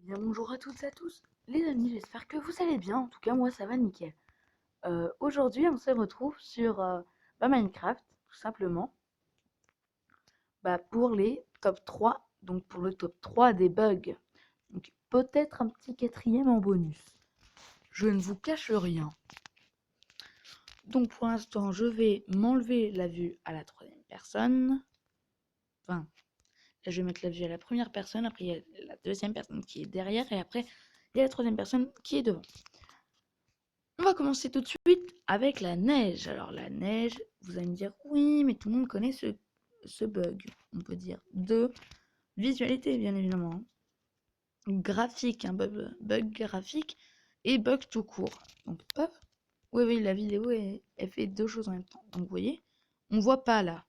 Bien, bonjour à toutes et à tous, les amis, j'espère que vous allez bien. En tout cas, moi, ça va nickel. Aujourd'hui, on se retrouve sur Minecraft, tout simplement, pour les top 3, donc pour le top 3 des bugs. Donc, peut-être un petit quatrième en bonus. Je ne vous cache rien. Donc, pour l'instant, je vais m'enlever la vue à la troisième personne. Enfin, là, je vais mettre la vue à la première personne, après, il y a la deuxième personne qui est derrière, et après, il y a la troisième personne qui est devant. On va commencer tout de suite avec la neige. Alors la neige, vous allez me dire oui, mais tout le monde connaît ce bug, on peut dire. De visualité, bien évidemment. Graphique, un bug graphique et bug tout court. Donc hop, oui, la vidéo, elle fait deux choses en même temps. Donc vous voyez, on voit pas là.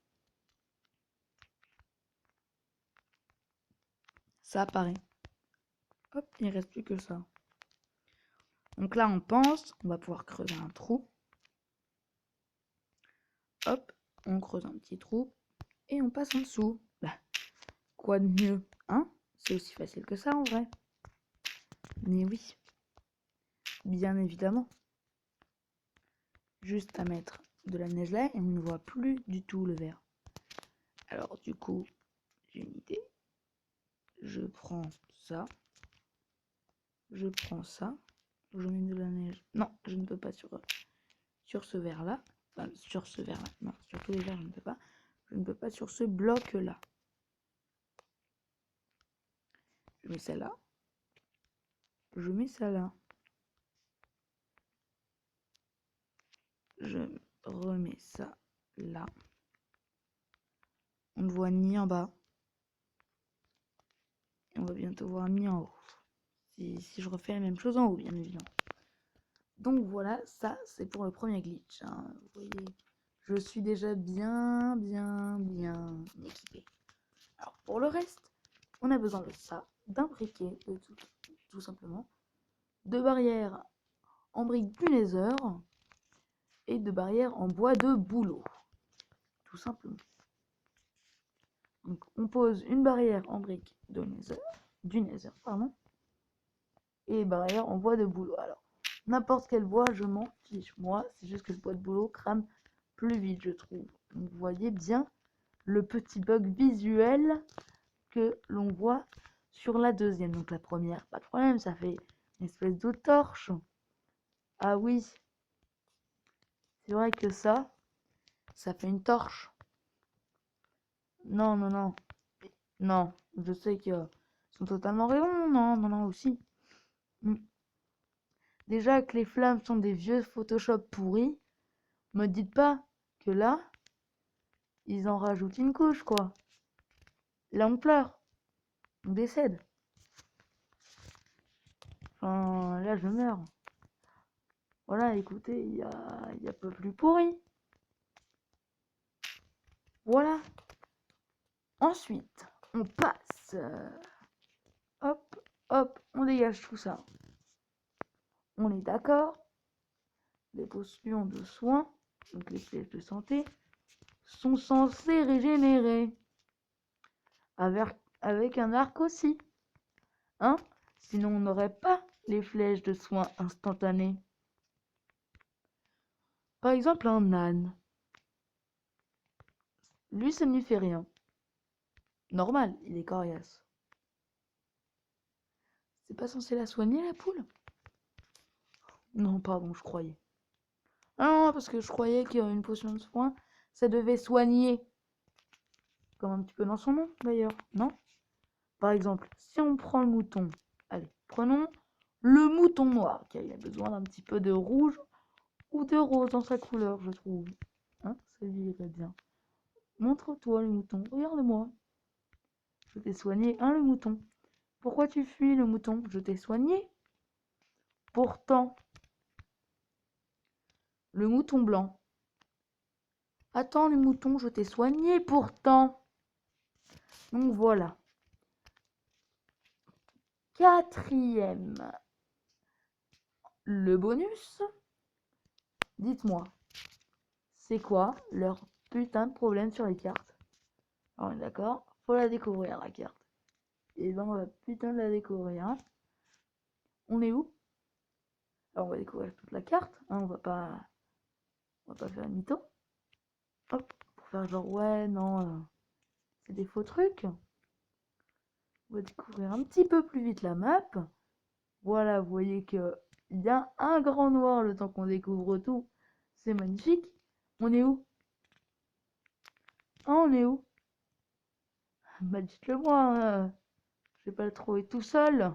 Ça apparaît. Hop, il reste plus que ça. Donc là, on pense, on va pouvoir creuser un trou. Hop, on creuse un petit trou et on passe en dessous. Quoi de mieux, hein? C'est aussi facile que ça en vrai. Mais oui, bien évidemment. Juste à mettre de la neige là et on ne voit plus du tout le vert. Alors du coup, j'ai une idée. Je prends ça. Je prends ça. Je mets de la neige. Non, je ne peux pas sur ce verre là. Enfin, sur ce verre là. Non, sur tous les verres, je ne peux pas. Je ne peux pas sur ce bloc là. Je mets ça là. Je mets ça là. Je remets ça là. On ne voit ni en bas. Et on va bientôt voir ni en haut. Si je refais la même chose en haut, bien évidemment. Donc voilà, ça c'est pour le premier glitch. Hein. Vous voyez, je suis déjà bien équipé. Alors pour le reste, on a besoin de ça, d'un briquet, tout simplement, de barrières en briques du Nether et de barrières en bois de bouleau, tout simplement. Donc on pose une barrière en briques du Nether, et barrière en bois de bouleau. Alors, n'importe quel bois, je m'en fiche. Moi, c'est juste que le bois de bouleau crame plus vite, je trouve. Donc, vous voyez bien le petit bug visuel que l'on voit sur la deuxième. Donc, la première, pas de problème, ça fait une espèce de torche. Ah oui, c'est vrai que ça fait une torche. Non, non, je sais qu'ils sont totalement raison. Non, aussi. Déjà que les flammes sont des vieux Photoshop pourris, me dites pas que là, ils en rajoutent une couche, quoi. Là, on pleure. On décède. Enfin, là, je meurs. Voilà, écoutez, il y a peu plus pourri. Voilà. Ensuite, on passe. Hop, on dégage tout ça. On est d'accord. Les potions de soins, donc les flèches de santé, sont censées régénérer. Avec un arc aussi. Hein? Sinon, on n'aurait pas les flèches de soins instantanées. Par exemple, un âne. Lui, ça ne lui fait rien. Normal, il est coriace. C'est pas censé la soigner, la poule? Non, pardon, je croyais. Ah non, parce que je croyais qu'une potion de soin, ça devait soigner. Comme un petit peu dans son nom, d'ailleurs, non? Par exemple, si on prend le mouton, allez, prenons le mouton noir, qui a besoin d'un petit peu de rouge ou de rose dans sa couleur, je trouve. Hein, ça lui irait bien. Montre-toi le mouton, regarde-moi. Je t'ai soigné, hein, le mouton. Pourquoi tu fuis, le mouton? Je t'ai soigné. Pourtant, le mouton blanc. Attends, le mouton, je t'ai soigné pourtant. Donc voilà. Quatrième. Le bonus. Dites-moi, c'est quoi leur putain de problème sur les cartes? Alors, d'accord, faut la découvrir, la carte. Et ben, on va putain de la découvrir. Hein. On est où? Alors on va découvrir toute la carte, hein, on va pas faire un mytho. Hop, pour faire genre ouais non, c'est des faux trucs. On va découvrir un petit peu plus vite la map. Voilà, vous voyez que il y a un grand noir le temps qu'on découvre tout. C'est magnifique. On est où? Ah, on est où? Bah dites-le moi, hein. Je vais pas le trouver tout seul.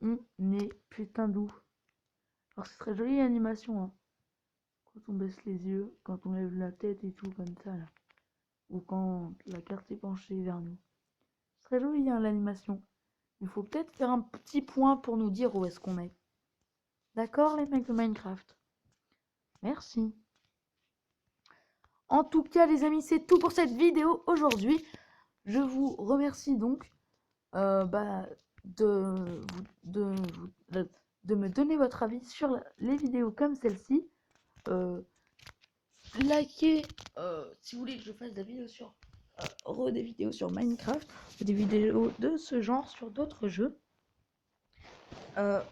On est putain d'où? Alors c'est très jolie l'animation, hein. Quand on baisse les yeux, quand on lève la tête et tout comme ça là. Ou quand la carte est penchée vers nous. C'est très joli hein, l'animation. Il faut peut-être faire un petit point pour nous dire où est-ce qu'on est. D'accord les mecs de Minecraft? Merci. En tout cas les amis, c'est tout pour cette vidéo aujourd'hui. Je vous remercie donc de me donner votre avis sur les vidéos comme celle-ci. Likez si vous voulez que je fasse des vidéos sur des vidéos sur Minecraft, des vidéos de ce genre sur d'autres jeux.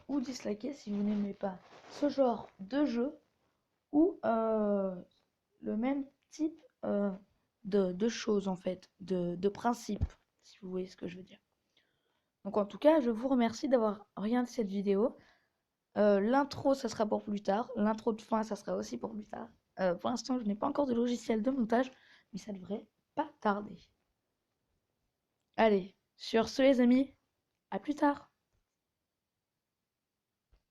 Ou dislikez si vous n'aimez pas ce genre de jeu ou le même type de choses en fait, de principes, si vous voyez ce que je veux dire. Donc en tout cas, je vous remercie d'avoir regardé cette vidéo. L'intro, ça sera pour plus tard. L'intro de fin, ça sera aussi pour plus tard. Pour l'instant, je n'ai pas encore de logiciel de montage, mais ça devrait pas tarder. Allez, sur ce les amis, à plus tard.